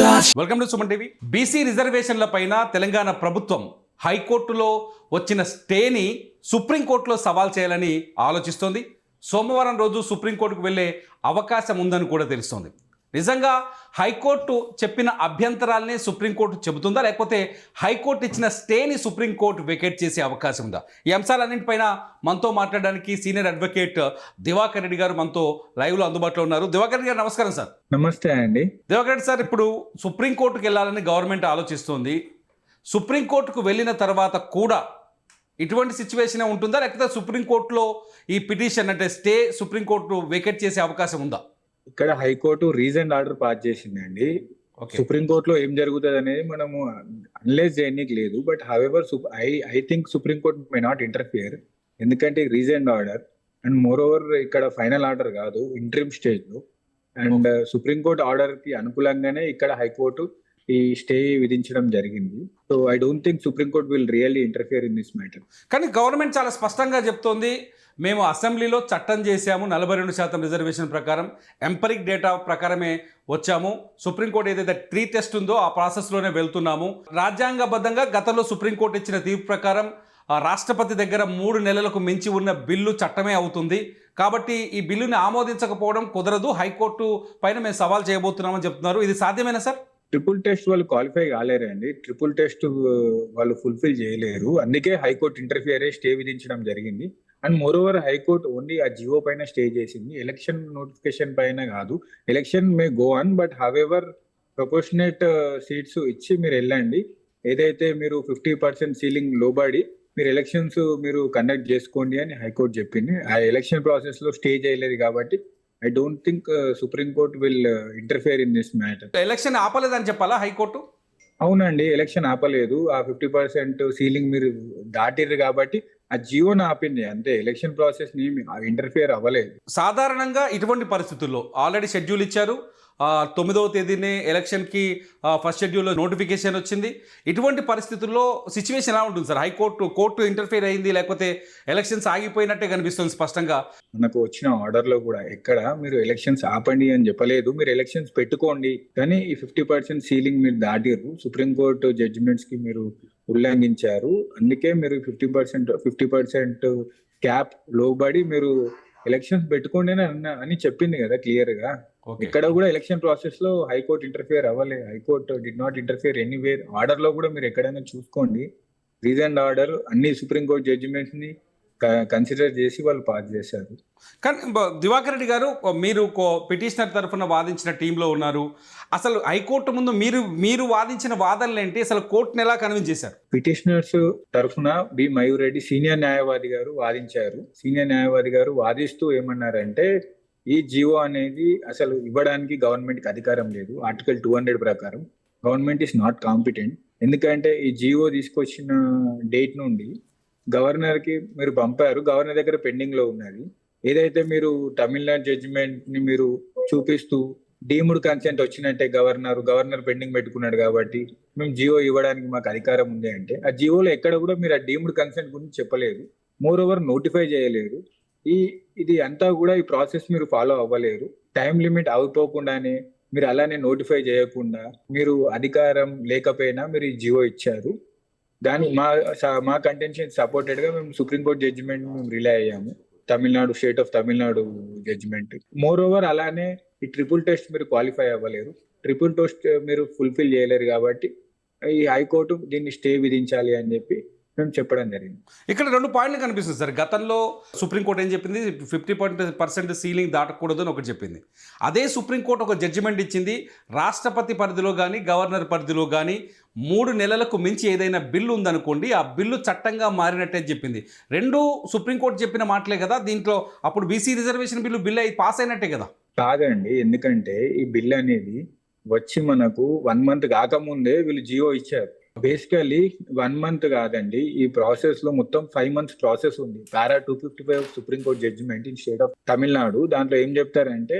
Welcome to Suman TV. BC రిజర్వేషన్ల పైన తెలంగాణ ప్రభుత్వం హైకోర్టులో వచ్చిన స్టేని సుప్రీంకోర్టులో సవాల్ చేయాలని ఆలోచిస్తోంది. సోమవారం రోజు సుప్రీంకోర్టుకు వెళ్ళే అవకాశం ఉందని కూడా తెలుస్తోంది. నిజంగా హైకోర్టు చెప్పిన అభ్యంతరాలని సుప్రీంకోర్టు చెబుతుందా, లేకపోతే హైకోర్టు ఇచ్చిన స్టేని సుప్రీంకోర్టు వెకేట్ చేసే అవకాశం ఉందా? ఈ అంశాలన్నింటిపైన మనతో మాట్లాడడానికి సీనియర్ అడ్వకేట్ దివాకర్ రెడ్డి గారు మనతో లైవ్లో అందుబాటులో ఉన్నారు. దివాకర్ రెడ్డి గారు నమస్కారం సార్. నమస్తే అండి. దివాకర్ రెడ్డి సార్, ఇప్పుడు సుప్రీంకోర్టుకు వెళ్ళాలని గవర్నమెంట్ ఆలోచిస్తుంది. సుప్రీంకోర్టుకు వెళ్ళిన తర్వాత కూడా ఇటువంటి సిచ్యువేషన్ ఉంటుందా, లేకపోతే సుప్రీంకోర్టులో ఈ పిటిషన్ అంటే స్టే సుప్రీంకోర్టు వెకేట్ చేసే అవకాశం ఉందా? ఇక్కడ హైకోర్టు రీజన్ ఆర్డర్ పాస్ చేసిందండి. సుప్రీంకోర్టులో ఏం జరుగుతుంది అనేది మనము అనలైజ్ చేయడానికి లేదు. But however I think supreme court may not interfere, ఎందుకంటే reason order and more over ఇక్కడ ఫైనల్ ఆర్డర్ కాదు, ఇంట్రీమ్ స్టేజ్ లో. అండ్ సుప్రీంకోర్టు ఆర్డర్ కి అనుకూలంగానే ఇక్కడ హైకోర్టు ఈ స్టే విధించడం జరిగింది. So I don't think supreme court will really interfere in this matter. కానీ గవర్నమెంట్ చాలా స్పష్టంగా చెప్తోంది, మేము అసెంబ్లీలో చట్టం చేశాము, 42% రిజర్వేషన్ ప్రకారం ఎంపరిక్ డేటా ప్రకారమే వచ్చాము. సుప్రీంకోర్టు ఏదైతే 3 టెస్ట్ ఉందో ఆ ప్రాసెస్లోనే వెళ్తున్నాము. రాజ్యాంగబద్ధంగా గతంలో సుప్రీంకోర్టు ఇచ్చిన తీర్పు ప్రకారం రాష్ట్రపతి దగ్గర 3 నెలలకు మించి ఉన్న బిల్లు చట్టమే అవుతుంది. కాబట్టి ఈ బిల్లుని ఆమోదించకపోవడం కుదరదు, హైకోర్టు పైన మేము సవాల్ చేయబోతున్నామని చెప్తున్నారు. ఇది సాధ్యమేనా సార్? ట్రిపుల్ టెస్ట్ వాళ్ళు క్వాలిఫై కాలేరండి. ట్రిపుల్ టెస్ట్ వాళ్ళు ఫుల్ఫిల్ చేయలేరు, అందుకే హైకోర్టు ఇంటర్ఫియర్ స్టే విధించడం జరిగింది. And more over high court only ఆ జియో పైన స్టే చేసింది, ఎలక్షన్ నోటిఫికేషన్ పైన కాదు. Election may go on, but however proportionate seats ఇచ్చి మీరు వెళ్ళండి. ఏదైతే మీరు 50% సీలింగ్ లోబడి మీరు ఎలక్షన్స్ మీరు కండక్ట్ చేసుకోండి అని హైకోర్టు చెప్పింది. ఆ ఎలక్షన్ ప్రాసెస్ లో స్టే చేయలేదు కాబట్టి I don't think supreme court will interfere in this matter. Election ఆపలేదని చెప్పాలా హైకోర్టు? అవునండి, ఎలక్షన్ ఆపలేదు. ఆ 50% సీలింగ్ మీరు దాటిర్రు కాబట్టి ఆ జియోని ఆపింది అంతే. ఎలక్షన్ ప్రాసెస్ ని ఇంటర్ఫియర్ అవ్వలేదు. సాధారణంగా ఇటువంటి పరిస్థితుల్లో ఆల్రెడీ షెడ్యూల్ ఇచ్చారు, 9వ తేదీనే ఎలక్షన్కి ఫస్ట్ షెడ్యూల్లో నోటిఫికేషన్ వచ్చింది. ఇటువంటి పరిస్థితుల్లో సిచ్యువేషన్ ఎలా ఉంటుంది సార్? కోర్టు ఇంటర్ఫియర్ అయింది, లేకపోతే ఎలక్షన్స్ ఆగిపోయినట్టే కనిపిస్తుంది స్పష్టంగా. మనకు వచ్చిన ఆర్డర్ లో కూడా ఎక్కడ మీరు ఎలక్షన్స్ ఆపండి అని చెప్పలేదు, మీరు ఎలక్షన్స్ పెట్టుకోండి. కానీ ఈ 50% సీలింగ్ మీరు దాటిర్రు, సుప్రీంకోర్టు జడ్జిమెంట్స్ కి మీరు ఉల్లంఘించారు. అందుకే మీరు 50% క్యాప్ లోబడి మీరు ఎలక్షన్స్ పెట్టుకోండి అని చెప్పింది కదా క్లియర్ గా. ఇక్కడ కూడా ఎలక్షన్ ప్రాసెస్ లో హైకోర్టు ఇంటర్ఫియర్ అవ్వలేదు. High court did not interfere anywhere. Order లో కూడా మీరు ఎక్కడైనా చూసుకోండి, రీజన్ ఆర్డర్ అన్ని సుప్రీంకోర్టు జడ్జిమెంట్స్ ని కన్సిడర్ చేసి వాళ్ళు పాస్ చేశారు. కానీ దివాకర్ రెడ్డి గారు, మీరు పిటిషనర్ తరఫున వాదించిన టీంలో ఉన్నారు. అసలు హైకోర్టు ముందు మీరు వాదించిన వాదనలు ఏంటి? అసలు కోర్టును ఎలా కన్విన్స్ చేశారు? పిటిషనర్స్ తరఫున బి మయూర్ రెడ్డి సీనియర్ న్యాయవాది గారు వాదించారు. సీనియర్ న్యాయవాది గారు వాదిస్తూ ఏమన్నారంటే, ఈ జియో అనేది అసలు ఇవ్వడానికి గవర్నమెంట్ కి అధికారం లేదు. ఆర్టికల్ 200 ప్రకారం గవర్నమెంట్ ఈస్ నాట్ కాంపిటెంట్. ఎందుకంటే ఈ జియో తీసుకొచ్చిన డేట్ నుండి గవర్నర్ కి మీరు పంపారు, గవర్నర్ దగ్గర పెండింగ్ లో ఉన్నది. ఏదైతే మీరు తమిళనాడు జడ్జిమెంట్ ని మీరు చూపిస్తూ డీమ్డ్ కన్సెంట్ వచ్చినట్టే, గవర్నర్ పెండింగ్ పెట్టుకున్నాడు కాబట్టి మేము జియో ఇవ్వడానికి మాకు అధికారం ఉంది అంటే, ఆ జియోలో ఎక్కడ కూడా మీరు ఆ డీమ్డ్ కన్సెంట్ గురించి చెప్పలేదు. మోర్ ఓవర్ నోటిఫై చేయలేరు. ఇది అంతా కూడా ఈ ప్రాసెస్ మీరు ఫాలో అవ్వలేరు. టైం లిమిట్ అయిపోకుండానే మీరు అలానే నోటిఫై చేయకుండా మీరు అధికారం లేకపోయినా మీరు ఈ జియో ఇచ్చారు. దాని మా కంటెన్షన్ సపోర్టెడ్ గా మేము సుప్రీంకోర్టు జడ్జిమెంట్ మేము రిలై అయ్యాము, state of Tamil Nadu judgment. Moreover అలానే ఈ ట్రిపుల్ టెస్ట్ మీరు క్వాలిఫై అవ్వలేరు, ట్రిపుల్ టెస్ట్ మీరు ఫుల్ఫిల్ చేయలేరు కాబట్టి ఈ హైకోర్టు దీన్ని స్టే విధించాలి అని చెప్పి మేము చెప్పడం జరిగింది. ఇక్కడ 2 పాయింట్లు కనిపిస్తుంది సార్. గతంలో సుప్రీంకోర్టు ఏం చెప్పింది, 50% సీలింగ్ దాటకూడదు అని ఒకటి చెప్పింది. అదే సుప్రీంకోర్టు ఒక జడ్జిమెంట్ ఇచ్చింది, రాష్ట్రపతి పరిధిలో కానీ గవర్నర్ పరిధిలో కానీ 3 నెలలకు మించి ఏదైనా బిల్లు ఉందనుకోండి, ఆ బిల్లు చట్టంగా మారినట్టే చెప్పింది. 2 సుప్రీంకోర్టు చెప్పిన మాటలే కదా. దీంట్లో అప్పుడు బీసీ రిజర్వేషన్ బిల్లు పాస్ అయినట్టే కదా? కాదండి, ఎందుకంటే ఈ బిల్ అనేది వచ్చి మనకు 1 మంత్ కాకముందే వీళ్ళు జియో ఇచ్చారు. బేసికలీ 1 మంత్ కాదండి, ఈ ప్రాసెస్ లో మొత్తం 5 months ప్రాసెస్ ఉంది. Para 255 Supreme Court judgment in state of Tamil Nadu, దాంట్లో ఏం చెప్తారంటే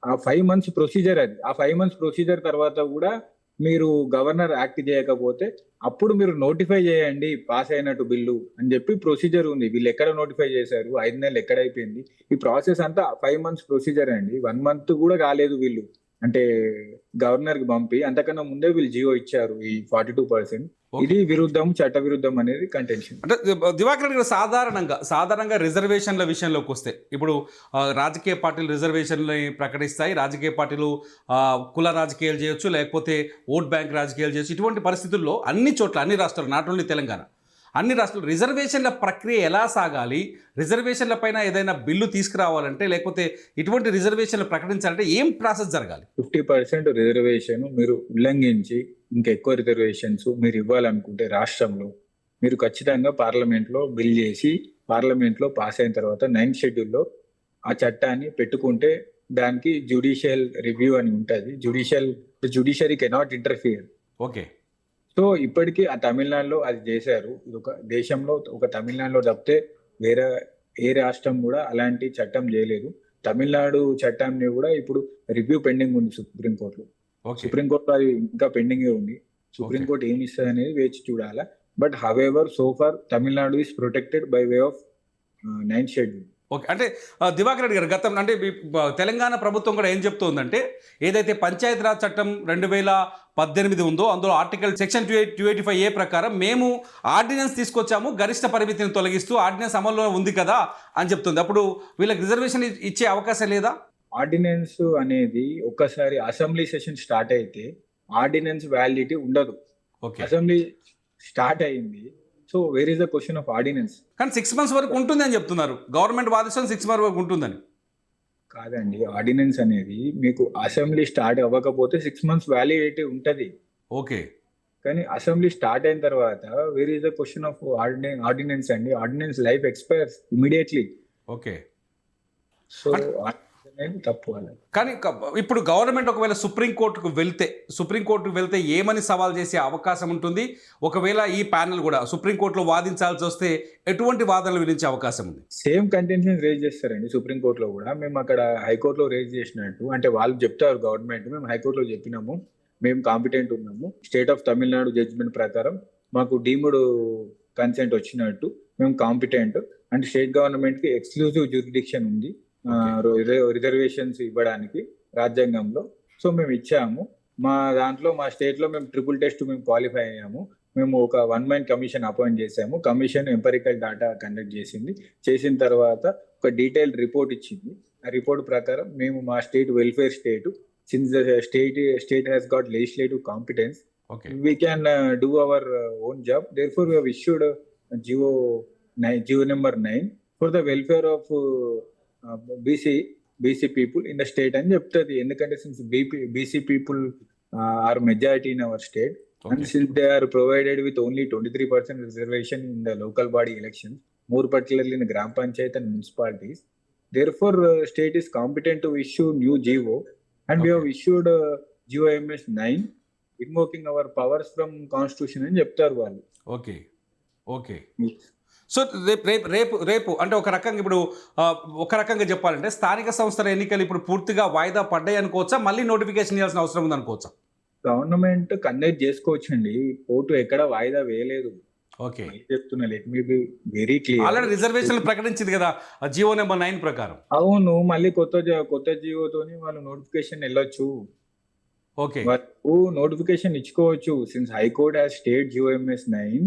ఆ 5 months ప్రొసీజర్ అది. ఆ 5 months ప్రొసీజర్ తర్వాత కూడా మీరు గవర్నర్ యాక్ట్ చేయకపోతే అప్పుడు మీరు నోటిఫై చేయండి పాస్ అయినట్టు బిల్లు అని చెప్పి ప్రొసీజర్ ఉంది. వీళ్ళు ఎక్కడ నోటిఫై చేశారు, 5 నెలలు ఎక్కడైపోయింది? ఈ ప్రాసెస్ అంతా 5 months ప్రొసీజర్ అండి. 1 month కూడా కాలేదు వీళ్ళు అంటే గవర్నర్ కి పంపి అంతకన్నా ముందే వీళ్ళు జియో ఇచ్చారు ఈ 42%. Okay. ఇది విరుద్ధం, చట్ట విరుద్ధం అనేది కంటెన్షన్. అంటే దివాకర్ రెడ్డి గారు సాధారణంగా రిజర్వేషన్ల విషయంలోకి వస్తే ఇప్పుడు రాజకీయ పార్టీలు రిజర్వేషన్లని ప్రకటిస్తాయి. రాజకీయ పార్టీలు కుల రాజకీయాలు చేయొచ్చు, లేకపోతే ఓట్ బ్యాంక్ రాజకీయాలు చేయొచ్చు. ఇటువంటి పరిస్థితుల్లో అన్ని చోట్ల, అన్ని రాష్ట్రాలు, నాట్ ఓన్లీ తెలంగాణ, అన్ని రాష్ట్రాలు రిజర్వేషన్ల ప్రక్రియ ఎలా సాగాలి? రిజర్వేషన్ల పైన ఏదైనా బిల్లు తీసుకురావాలంటే, లేకపోతే ఇటువంటి రిజర్వేషన్లు ప్రకటించాలంటే ఏం ప్రాసెస్ జరగాలి? 50% రిజర్వేషన్ మీరు ఉల్లంఘించి ఇంకా ఎక్కువ రిజర్వేషన్స్ మీరు ఇవ్వాలనుకుంటే రాష్ట్రంలో మీరు ఖచ్చితంగా పార్లమెంట్లో బిల్ చేసి పార్లమెంట్లో పాస్ అయిన తర్వాత 9th షెడ్యూల్లో ఆ చట్టాన్ని పెట్టుకుంటే దానికి జ్యుడిషియల్ రివ్యూ అని ఉంటుంది. Judiciary cannot interfere. Okay. So ఇప్పటికీ ఆ తమిళనాడులో అది చేశారు. ఇది ఒక దేశంలో ఒక తమిళనాడులో తప్పితే వేరే ఏ రాష్ట్రం కూడా అలాంటి చట్టం చేయలేదు. తమిళనాడు చట్టాన్ని కూడా ఇప్పుడు రివ్యూ పెండింగ్ ఉంది సుప్రీంకోర్టులో. సుప్రీంకోర్టులో అది ఇంకా పెండింగ్ ఉంది. సుప్రీంకోర్టు ఏమి ఇస్తుంది అనేది వేచి చూడాలా. But however so far Tamil Nadu is protected by way of 9th schedule. Okay. అంటే దివాకర్ రెడ్డి గారు, గతం అంటే తెలంగాణ ప్రభుత్వం కూడా ఏం చెప్తోందంటే, ఏదైతే పంచాయతీరాజ్ చట్టం 2018 ఉందో అందులో ఆర్టికల్ సెక్షన్ 285A ప్రకారం మేము ఆర్డినెన్స్ తీసుకొచ్చాము, గరిష్ట పరిమితిని తొలగిస్తూ ఆర్డినెన్స్ అమల్లో ఉంది కదా అని చెప్తుంది. అప్పుడు వీళ్ళకి రిజర్వేషన్ ఇచ్చే అవకాశం లేదా? ఆర్డినెన్స్ అనేది ఒక్కసారి అసెంబ్లీ సెషన్ స్టార్ట్ అయితే ఆర్డినెన్స్ వ్యాలిడిటీ ఉండదు. అసెంబ్లీ స్టార్ట్ అయింది, so where is the question of ordinance? కానీ 6 months వరకు ఉంటుంది అని చెప్తున్నారు గవర్నమెంట్ వాదిస్తుంది. 6 months వరకు ఉంటుందని. కాదండి, ఆర్డినెన్స్ అనేది మీకు అసెంబ్లీ స్టార్ట్ అవ్వకపోతే 6 months వ్యాలిడిటీ ఉంటది. ఓకే. కానీ అసెంబ్లీ స్టార్ట్ అయిన తర్వాత where is the question of ordinance అండి. Ordinance life expires immediately. Okay. So తప్పు అలా. కానీ ఇప్పుడు గవర్నమెంట్ ఒకవేళ సుప్రీంకోర్టుకు వెళ్తే ఏమని సవాల్ చేసే అవకాశం ఉంటుంది? ఒకవేళ ఈ ప్యానెల్ కూడా సుప్రీంకోర్టులో వాదించాల్సి వస్తే ఎటువంటి వాదనలు వినించే అవకాశం ఉంది? సేమ్ కంటెన్షన్ రేజ్ చేస్తారండి సుప్రీంకోర్టులో కూడా. మేము అక్కడ హైకోర్టులో రేజ్ చేసినట్టు అంటే వాళ్ళు చెప్తారు గవర్నమెంట్, మేము హైకోర్టులో చెప్పినాము మేము కాంపిటెంట్ ఉన్నాము, స్టేట్ ఆఫ్ తమిళనాడు జడ్జిమెంట్ ప్రకారం మాకు డీమ్డ్ కన్సెంట్ వచ్చినట్టు మేము కాంపిటెంట్ అండ్ స్టేట్ గవర్నమెంట్ కి ఎక్స్క్లూజివ్ జ్యూరిడిక్షన్ ఉంది రిజర్వేషన్స్ ఇవ్వడానికి రాజ్యాంగంలో. సో మేము ఇచ్చాము. మా దాంట్లో మా స్టేట్ లో మేము ట్రిపుల్ టెస్ట్ మేము క్వాలిఫై అయ్యాము. మేము ఒక 1-man కమిషన్ అపాయింట్ చేసాము. కమిషన్ ఎంపరికల్ డాటా కండక్ట్ చేసిన తర్వాత ఒక డీటెయిల్డ్ రిపోర్ట్ ఇచ్చింది. ఆ రిపోర్ట్ ప్రకారం మేము మా state welfare state, since the state has got legislative competence, we can do our own job. Therefore we have issued GO number 9 for the welfare of BC people in the state అని చెప్తుంది. ఎందుకంటే since BC people are majority in our state, and since they are provided with only 23% reservation in the local body elections, more particularly in the gram panchayat and municipalities, therefore state is competent to issue new GO, and we have issued GOMS 9 invoking our powers from constitution అని చెప్తారు వాళ్ళు. Okay. Okay. So రేపు అంటే ఒక రకంగా చెప్పాలంటే స్థానిక సంస్థల ఎన్నికలు ఇప్పుడు పూర్తిగా వాయిదా పడ్డాయి అనుకోవచ్చా? మళ్ళీ నోటిఫికేషన్ ఇవ్వాల్సిన అవసరం ఉంది అనుకోవచ్చా? గవర్నమెంట్ కండక్ట్ చేసుకోవచ్చండి. కోర్టు ఎక్కడ వాయిదా వేయలేదు. ఓకే. చెప్తున్నా, let me be very clear. Already రిజర్వేషన్లు ప్రకటించింది కదా GO number 9 ప్రకారం. అవును, మళ్ళీ కొత్త జియోతోని వాళ్ళు నోటిఫికేషన్ వెళ్ళొచ్చు. ఓకే. వాళ్ళు నోటిఫికేషన్ ఇచ్చుకోవచ్చు. Since high court has state GOMS 9,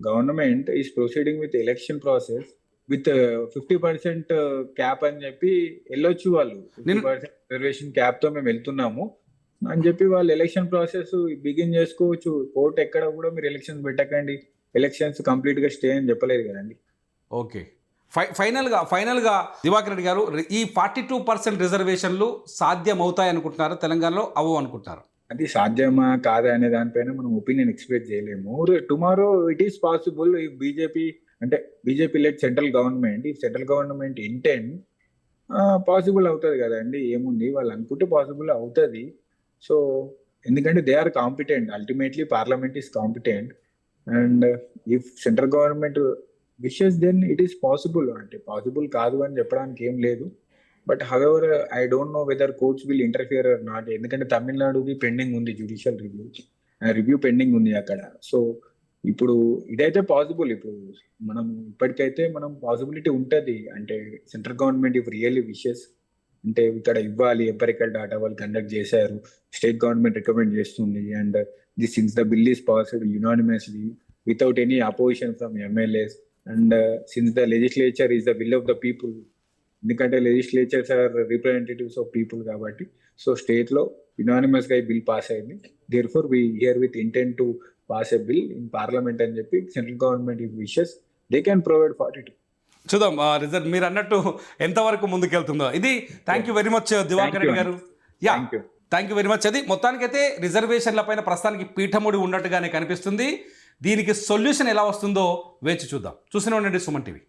government is proceeding with election process with 50% cap అని చెప్పి వెళ్ళొచ్చు. వాళ్ళు 50% రిజర్వేషన్ క్యాప్ తో మేము వెళ్తున్నాము అని చెప్పి వాళ్ళు ఎలక్షన్ ప్రాసెస్ బిగిన్ చేసుకోవచ్చు. కోర్టు ఎక్కడ కూడా మీరు ఎలక్షన్స్ పెట్టకండి, ఎలక్షన్స్ కంప్లీట్ గా స్టే అని చెప్పలేదు కదండి. ఓకే. ఫైనల్గా దివాకర్ రెడ్డి గారు, ఈ 42% రిజర్వేషన్లు సాధ్యం అవుతాయి అనుకుంటున్నారా తెలంగాణలో? అవ్వవు అనుకుంటున్నారు? అది సాధ్యమా కాదా అనే దానిపైన మనం ఒపీనియన్ ఎక్స్ప్రెస్ చేయలేము. Tomorrow it is possible if BJP led central government intent possible అవుతుంది కదండి. ఏముంది, వాళ్ళు అనుకుంటే పాసిబుల్ అవుతుంది. సో ఎందుకంటే they are competent, ultimately parliament is competent, and if central government wishes then it is possible. అంటే possible కాదు అని చెప్పడానికి ఏం లేదు. But however I don't know whether courts will interfere or not. ఎందుకంటే తమిళనాడుది పెండింగ్ ఉంది, జ్యుడిషియల్ రివ్యూ పెండింగ్ ఉంది అక్కడ. సో ఇప్పుడు ఇదైతే పాసిబుల్. ఇప్పుడు ఇప్పటికైతే మనం పాసిబిలిటీ ఉంటుంది. అంటే central government if really wishes అంటే ఇక్కడ ఇవ్వాలి, ఎంపెరికల్ డాటా వాళ్ళు కండక్ట్ చేశారు, స్టేట్ గవర్నమెంట్ రికమెండ్ చేస్తుంది. And this since the bill is passed unanimously without any opposition from MLAs. And since the legislature is the will of the people, ఎందుకంటే legislatures are representatives of people కాబట్టి. So state లో unanimous గా ఈ bill pass అయింది. Therefore we here with intent to pass a bill in parliament అని చెప్పి central government if wishes they can provide 42. చూద్దాం result మీరు అన్నట్టు ఎంతవరకు ముందుకెళ్తుందో. ఇది thank you very much Diwakar Reddy garu. Yeah, thank you very much. అది మొత్తానికైతే రిజర్వేషన్ల పైన ప్రస్తుతానికి పీఠముడి ఉన్నట్టుగానే కనిపిస్తుంది. దీనికి సొల్యూషన్ ఎలా వస్తుందో వేచి చూద్దాం. చూస్తూనే ఉండండి సుమన్ టీవీ.